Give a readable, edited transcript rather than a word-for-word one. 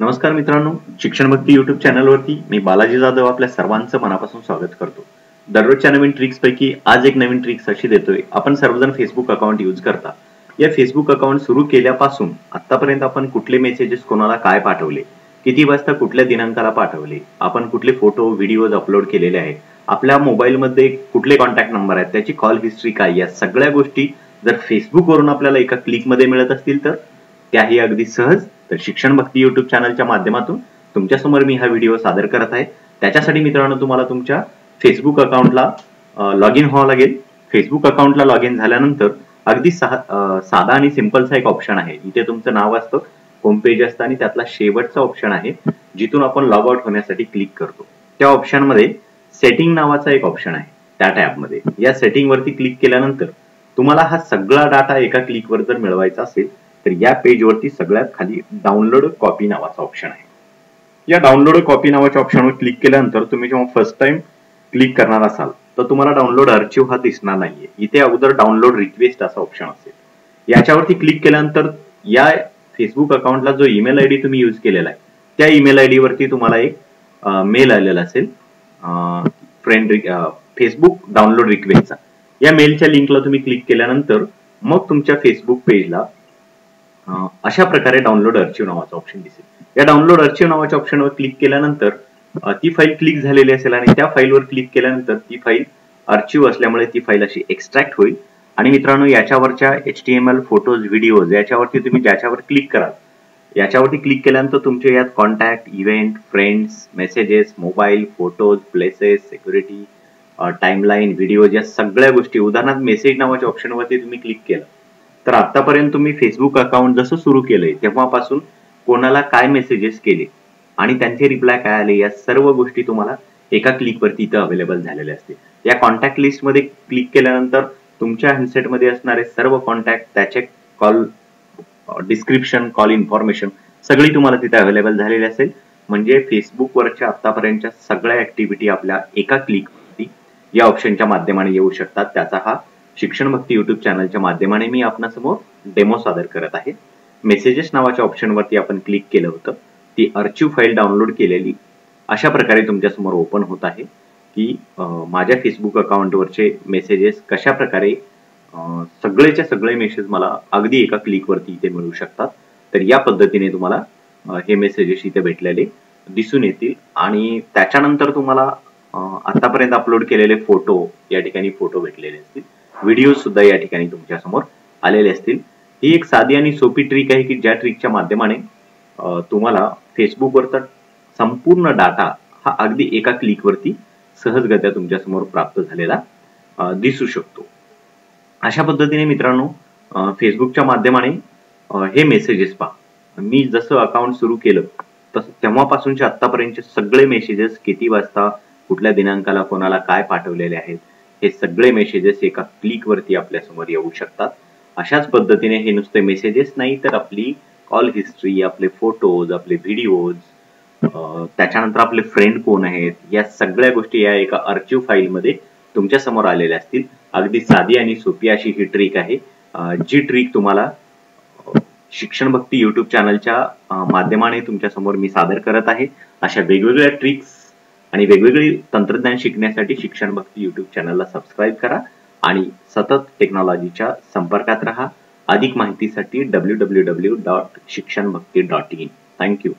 नमस्कार मित्रांनो, शिक्षण भक्ती YouTube चॅनलवरती मी बालाजी जाधव आपल्या सर्वांचं मनापासून स्वागत करतो. दररोजच्या नवीन ट्रिक्स पैकी आज एक नवीन ट्रिक्स अशी देतोय. आपण सर्वजण फेसबुक अकाउंट यूज करता. या फेसबुक अकाउंट सुरू केल्यापासून आतापर्यंत आपण कुठले मेसेजेस कोणाला काय पाठवले, किती वाजता कुठल्या दिनांकाला पाठवले, आपण कुठले फोटो व्हिडिओज अपलोड केलेले आहेत, आपल्या मोबाईलमध्ये कुठले कॉन्टॅक्ट नंबर आहेत, त्याची कॉल हिस्ट्री काय, या सगळ्या गोष्टी जर फेसबुकवरून आपल्याला एका क्लिकमध्ये मिळत असतील तर त्याही अगदी सहज. तर शिक्षण भक्ती YouTube चॅनलच्या माध्यमातून तुमच्यासमोर मी हा व्हिडिओ सादर करत आहे. त्याच्यासाठी मित्रांनो तुम्हाला तुमच्या फेसबुक अकाउंटला लॉग इन व्हावं लागेल. फेसबुक अकाउंटला लॉग इन झाल्यानंतर अगदी साधा आणि सिंपलचा एक ऑप्शन आहे. इथे तुमचं नाव असतं, होम पेज असतं आणि त्यातला शेवटचा ऑप्शन आहे जिथून आपण लॉग आउट होण्यासाठी क्लिक करतो. त्या ऑप्शनमध्ये सेटिंग नावाचा एक ऑप्शन आहे. त्या टॅबमध्ये या सेटिंग वरती क्लिक केल्यानंतर तुम्हाला हा सगळा डाटा एका क्लिकवर जर मिळवायचा असेल तर या पेजवरती सगळ्यात खाली डाउनलोड कॉपी नावाचा ऑप्शन आहे. या डाउनलोड कॉपी नावाच्या ऑप्शनवर क्लिक केल्यानंतर तुम्ही जेव्हा फर्स्ट टाइम क्लिक करणार असाल तर तुम्हाला डाउनलोड आर्चिव्ह हा दिसणार नाहीये. इथे अगोदर डाउनलोड रिक्वेस्ट असा ऑप्शन असेल. याच्यावरती क्लिक केल्यानंतर या फेसबुक अकाउंटला जो ईमेल आयडी तुम्ही यूज केलेला आहे त्या ईमेल आयडी वरती तुम्हाला एक मेल आलेला असेल फेसबुक डाउनलोड रिक्वेस्टचा. या मेलच्या लिंकला तुम्ही क्लिक केल्यानंतर मग तुमच्या फेसबुक पेजला अशा प्रकारे डाउनलोड आर्चिव्ह नावाचा ऑप्शन दिसेल. या डाउनलोड आर्चिव्ह नावाच्या ऑप्शनवर क्लिक केल्यानंतर ती फाईल क्लिक झालेली असेल आणि त्या फाईलवर क्लिक केल्यानंतर ती फाईल आर्चिव्ह असल्यामुळे ती फाईल अशी एक्स्ट्रॅक्ट होईल. आणि मित्रांनो, याच्यावरच्या HTML फोटोज व्हिडिओज याच्यावरती तुम्ही ज्याच्यावर क्लिक कराल याच्यावरती क्लिक केल्यानंतर तुमचे यात contact, event, friends, messages, mobile, photos, places, security, timeline, videos या सगळ्या गोष्टी, उदाहरणार्थ मेसेज नावाच्या ऑप्शनवरती तुम्ही क्लिक केलं तर आतापर्यंत तुम्ही फेसबुक अकाउंट जसं सुरू केलंय तेव्हापासून कोणाला काय मेसेजेस केले आणि त्यांचे रिप्लाय काय आले या सर्व गोष्टी तुम्हाला एका क्लिकवरती इथं अवेलेबल झालेल्या असतील. या कॉन्टॅक्ट लिस्टमध्ये क्लिक केल्यानंतर तुमच्या हँडसेटमध्ये असणारे सर्व कॉन्टॅक्ट, त्याचे कॉल डिस्क्रिप्शन, कॉल इन्फॉर्मेशन सगळी तुम्हाला तिथे अवेलेबल झालेली असेल. म्हणजे फेसबुकवरच्या आतापर्यंतच्या सगळ्या ऍक्टिव्हिटी आपल्या एका क्लिकवरती या ऑप्शनच्या माध्यमाने येऊ शकतात. त्याचा हा शिक्षण भक्ती YouTube चॅनलच्या माध्यमाने मी आपणासमोर डेमो सादर करत आहे. मेसेजेस नावाच्या ऑप्शनवरती आपण क्लिक केलं होतं, ती आर्चिव्ह फाईल डाउनलोड केलेली अशा प्रकारे तुमच्यासमोर ओपन होत आहे की माझ्या फेसबुक अकाउंटवरचे मेसेजेस कशा प्रकारे सगळेच्या सगळे मेसेज मला अगदी एका क्लिकवरती इथे मिळू शकतात. तर या पद्धतीने तुम्हाला हे मेसेजेस इथे भेटलेले दिसून येतील. आणि त्याच्यानंतर तुम्हाला आतापर्यंत अपलोड केलेले फोटो या ठिकाणी फोटो भेटलेले असतील, व्हिडिओ सुद्धा या ठिकाणी तुमच्या समोर आलेले असतील. ही एक साधी आणि सोपी ट्रिक आहे की ज्या ट्रिकच्या माध्यमाने तुम्हाला फेसबुकवरचा संपूर्ण डाटा हा अगदी एका क्लिकवरती सहजगत्या तुमच्या समोर प्राप्त झालेला दिसू शकतो. अशा पद्धतीने मित्रांनो, फेसबुकच्या माध्यमाने हे मेसेजेस पहा. मी जसं अकाउंट सुरू केलं तसं तेव्हापासूनचे आतापर्यंतचे सगळे मेसेजेस, किती वाजता कुठल्या दिनांकाला कोणाला काय पाठवलेले आहेत हे सगळे मेसेजेस एका क्लिकवरती आपल्या समोर येऊ शकतात. अशाच पद्धतीने हे नुसते मेसेजेस नाही तर आपली कॉल हिस्ट्री, आपले फोटोज, आपले व्हिडिओज, त्याच्यानंतर आपले फ्रेंड कोण आहेत या सगळ्या गोष्टी या एका आर्चिव्ह फाईलमध्ये तुमच्या समोर आलेल्या असतील. अगदी साधी आणि सोपी अशी ही ट्रिक आहे. जी ट्रिक तुम्हाला शिक्षण भक्ती YouTube चॅनलच्या माध्यमाने तुमच्या समोर मी सादर करत आहे. अशा वेगवेगळ्या ट्रिक्स आणि वेगवेगळी तंत्रज्ञान शिकण्यासाठी शिक्षण भक्ती YouTube चॅनलला सबस्क्राईब करा आणि सतत टेक्नॉलॉजीच्या संपर्कात राहा. अधिक माहितीसाठी www.shikshanbhakti.in. थँक्यू.